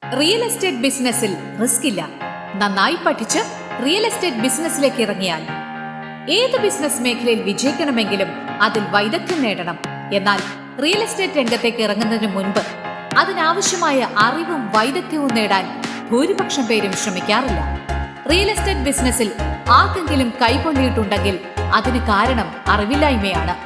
Real estate ബിസിനസ്സിൽ risk ഇല്ല. നന്നായി പഠിച്ച് റിയൽ എസ്റ്റേറ്റ് ബിസിനസ്സിലേക്ക് ഇറങ്ങിയാൽ ഏത് ബിസിനസ് മേഖലയിൽ വിജയിക്കണമെങ്കിലും അതിൽ വൈദഗ്ധ്യം നേടണം. എന്നാൽ റിയൽ എസ്റ്റേറ്റ് രംഗത്തേക്ക് ഇറങ്ങുന്നതിന് മുൻപ് അതിനാവശ്യമായ അറിവും വൈദഗ്ധ്യവും നേടാൻ ഭൂരിപക്ഷം പേരും ശ്രമിക്കാറില്ല. റിയൽ എസ്റ്റേറ്റ് ബിസിനസ്സിൽ ആർക്കെങ്കിലും കൈപൊള്ളിയിട്ടുണ്ടെങ്കിൽ അതിന് കാരണം അറിവില്ലായ്മയാണ്.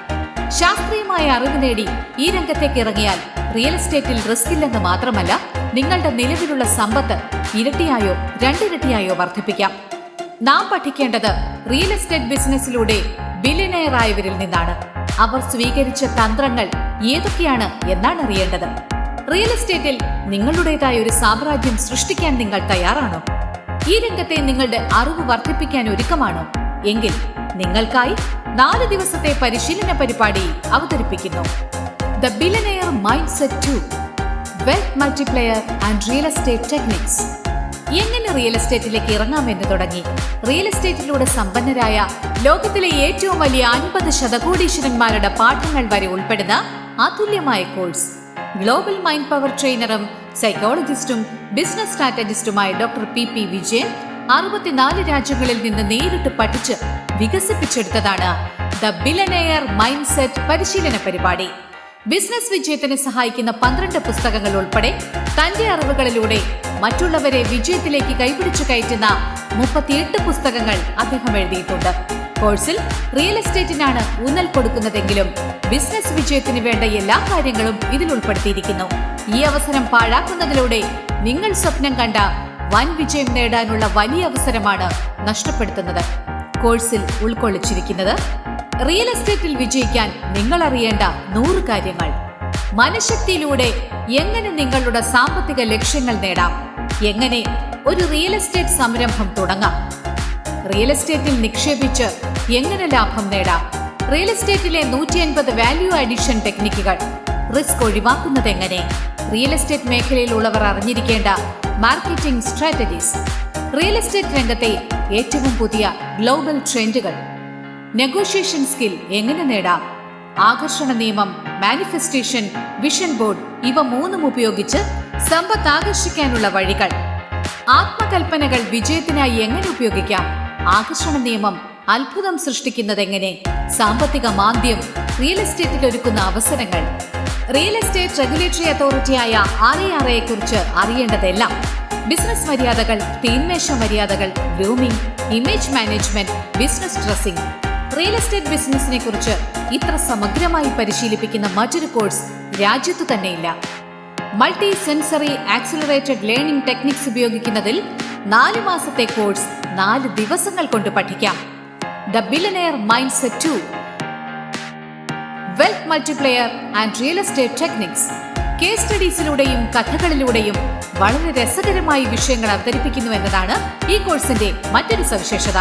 ശാസ്ത്രീയമായ അറിവ് നേടി ഈ രംഗത്തേക്ക് ഇറങ്ങിയാൽ റിയൽ എസ്റ്റേറ്റിൽ റിസ്ക് ഇല്ലെന്ന് മാത്രമല്ല, നിങ്ങളുടെ നിലവിലുള്ള സമ്പത്ത് ഇരട്ടിയായോ രണ്ടിരട്ടിയായോ വർദ്ധിപ്പിക്കാം. നാം പഠിക്കേണ്ടത് റിയൽ എസ്റ്റേറ്റ് ബിസിനസ്സിലൂടെ ബില്യനെയർ ആയവരിൽ നിന്നാണ്. അവർ സ്വീകരിച്ച തന്ത്രങ്ങൾ ഏതൊക്കെയാണ് എന്നാണ് അറിയേണ്ടത്. റിയൽ എസ്റ്റേറ്റിൽ നിങ്ങളുടേതായ ഒരു സാമ്രാജ്യം സൃഷ്ടിക്കാൻ നിങ്ങൾ തയ്യാറാണോ? ഈ രംഗത്തെ നിങ്ങളുടെ അറിവ് വർദ്ധിപ്പിക്കാൻ ഒരുക്കമാണോ? എങ്കിൽ നിങ്ങൾക്കായി 4 ദിവസത്തെ പരിശീലന പരിപാടി അവതരിപ്പിക്കുന്നു. The billionaire mindset 2 wealth multiplier and real estate techniques. എങ്ങനെ റിയൽ എസ്റ്റേറ്റിലേക്ക് ഇറങ്ങാമെന്ന് തുടങ്ങി റിയൽ എസ്റ്റേറ്റിലൂടെ സമ്പന്നരായ ലോകത്തിലെ ഏറ്റവും വലിയ 50 ശതകോടീശ്വരന്മാരുടെ പാഠങ്ങൾ വരെ ഉൾപ്പെടുന്ന അതുല്യമായ കോഴ്സ്. ഗ്ലോബൽ മൈൻഡ് പവർ ട്രെയിനറും സൈക്കോളജിസ്റ്റും ബിസിനസ് സ്ട്രാറ്റജിസ്റ്റുമായ Dr.PP വിജയൻ 64 രാജ്യങ്ങളിൽ നിന്ന് നേരിട്ട് പഠിച്ച് വികസിപ്പിച്ചെടുത്തതാണ് ദ ബില്യനെയർ മൈൻഡ്സെറ്റ് പരിശീലന പരിപാടി. ബിസിനസ് വിജയത്തിന് സഹായിക്കുന്ന 12 പുസ്തകങ്ങൾ ഉൾപ്പെടെ തന്റെ അറിവുകളിലൂടെ മറ്റുള്ളവരെ വിജയത്തിലേക്ക് കൈപിടിച്ചു കയറ്റുന്ന 38 പുസ്തകങ്ങൾ അദ്ദേഹം എഴുതിയിട്ടുണ്ട്. കോഴ്സിൽ റിയൽ എസ്റ്റേറ്റിനാണ് ഊന്നൽ കൊടുക്കുന്നതെങ്കിലും ബിസിനസ് വിജയത്തിന് വേണ്ട എല്ലാ കാര്യങ്ങളും ഇതിൽ ഉൾപ്പെടുത്തിയിരിക്കുന്നു. ഈ അവസരം പാഴാക്കുന്നതിലൂടെ നിങ്ങൾ സ്വപ്നം കണ്ട വൻ വിജയം നേടാനുള്ള വലിയ അവസരമാണ് നഷ്ടപ്പെടുത്തുന്നത്. കോഴ്സിൽ ഉൾക്കൊള്ളിച്ചിരിക്കുന്നത് റിയൽ എസ്റ്റേറ്റിൽ വിജയിക്കാൻ നിങ്ങൾ അറിയേണ്ട 100 കാര്യങ്ങൾ. മനഃശക്തിയിലൂടെ എങ്ങനെ നിങ്ങളുടെ സാമ്പത്തിക ലക്ഷ്യങ്ങൾ നേടാം, എങ്ങനെ ഒരു റിയൽ എസ്റ്റേറ്റ് സംരംഭം തുടങ്ങാം, റിയൽ എസ്റ്റേറ്റിൽ നിക്ഷേപിച്ച് എങ്ങനെ ലാഭം നേടാം, റിയൽ എസ്റ്റേറ്റിലെ 150 വാല്യൂ അഡീഷൻ ടെക്നിക്കുകൾ, റിസ്ക് ഒഴിവാക്കുന്നത് എങ്ങനെ, റിയൽ എസ്റ്റേറ്റ് മേഖലയിലുള്ളവർ അറിഞ്ഞിരിക്കേണ്ട മാർക്കറ്റിംഗ് സ്ട്രാറ്റജീസ്, റിയൽ എസ്റ്റേറ്റ് രംഗത്തെ ഏറ്റവും പുതിയ ഗ്ലോബൽ ട്രെൻഡുകൾ, നെഗോഷിയേഷൻ സ്കിൽ എങ്ങനെ നേടാം, ആകർഷണ നിയമം, മാനിഫെസ്റ്റേഷൻ, വിഷൻ ബോർഡ് ഇവ 3 ഉപയോഗിച്ച് സമ്പത്ത് ആകർഷിക്കാനുള്ള വഴികൾ, ആത്മകൽപ്പനകൾ വിജയത്തിനായി എങ്ങനെ ഉപയോഗിക്കാം, ആകർഷണ നിയമം അത്ഭുതം സൃഷ്ടിക്കുന്നത് എങ്ങനെ, സാമ്പത്തിക മാന്ദ്യം റിയൽ എസ്റ്റേറ്റിൽ ഒരുക്കുന്ന അവസരങ്ങൾ, റിയൽ എസ്റ്റേറ്റ് റെഗുലേറ്ററി അതോറിറ്റിയായ RARA കുറിച്ച് അറിയേണ്ടതെല്ലാം, ബിസിനസ് മര്യാദകൾ, തീന്മേശ മര്യാദകൾ, grooming, image management, business dressing. Real estate ബിസിനസിനെ കുറിച്ച് ഇത്ര സമഗ്രമായി പരിശീലിപ്പിക്കുന്ന മറ്റൊരു കോഴ്സ് രാജ്യത്തു തന്നെയില്ല. Multi sensory accelerated learning techniques ഉപയോഗിക്കുന്നതിൽ 4 മാസത്തെ കോഴ്സ് 4 ദിവസങ്ങൾ കൊണ്ട് പഠിക്കാം. The billionaire mindset 2 wealth multiplier and real estate techniques. Case സ്റ്റഡീസിലൂടെയും കഥകളിലൂടെയും വളരെ രസകരമായി വിഷയങ്ങൾ അവതരിപ്പിക്കുന്നു എന്നതാണ് ഈ കോഴ്സിന്റെ മറ്റൊരു സവിശേഷത.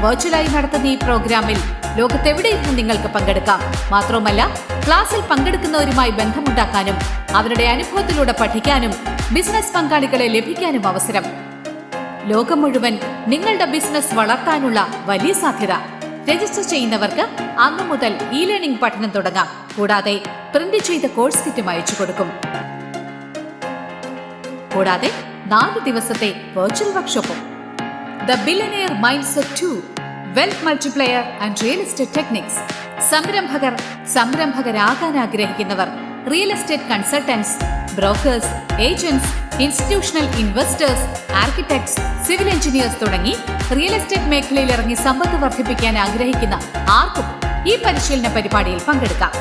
വെർച്വലായി നടത്തുന്ന ഈ പ്രോഗ്രാമിൽ ലോകത്തെവിടെയിരുന്ന് നിങ്ങൾക്ക് പങ്കെടുക്കാം. മാത്രമല്ല, ക്ലാസ്സിൽ പങ്കെടുക്കുന്നവരുമായി ബന്ധമുണ്ടാക്കാനും അവരുടെ അനുഭവത്തിലൂടെ പഠിക്കാനും ബിസിനസ് പങ്കാളികളെ ലഭിക്കാനും അവസരം. ലോകം മുഴുവൻ നിങ്ങളുടെ ബിസിനസ് വളർത്താനുള്ള വലിയ സാധ്യത. രജിസ്റ്റർ ചെയ്യുന്നവർക്ക് അന്നു മുതൽ ലേണിംഗ് പഠനം തുടങ്ങാം. കൂടാതെ പ്രിന്റ് ചെയ്ത കോഴ്സ് കിറ്റും അയച്ചു കൊടുക്കും. കൂടാതെ 4 ദിവസത്തെ വെർച്വൽ വർക്ക്ഷോപ്പും. The billionaire mindset 2 wealth multiplier and real estate techniques. സംരംഭകരാകാൻ ആഗ്രഹിക്കുന്നവർ, real estate consultants, brokers, agents, institutional investors, architects, civil engineers തുടങ്ങി റിയൽ എസ്റ്റേറ്റ് മേഖലയിൽ ഇറങ്ങി സമ്പത്ത് വർദ്ധിപ്പിക്കാൻ ആഗ്രഹിക്കുന്ന ആർക്കും ഈ പരിശീലന പരിപാടിയിൽ പങ്കെടുക്കാം.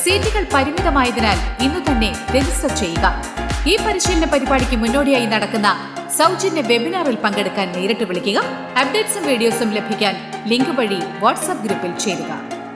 സീറ്റുകൾ പരിമിതമായതിനാൽ ഇന്നു തന്നെ രജിസ്റ്റർ ചെയ്യുക. ഈ പരിശീലന പരിപാടിക്ക് മുന്നോടിയായി നടക്കുന്ന സൗജന്യ വെബിനാറിൽ പങ്കെടുക്കാൻ നേരിട്ട് വിളിക്കുക. അപ്ഡേറ്റ്സും വീഡിയോസും ലഭിക്കാൻ ലിങ്ക് വഴി വാട്സ്ആപ്പ് ഗ്രൂപ്പിൽ ചേരുക.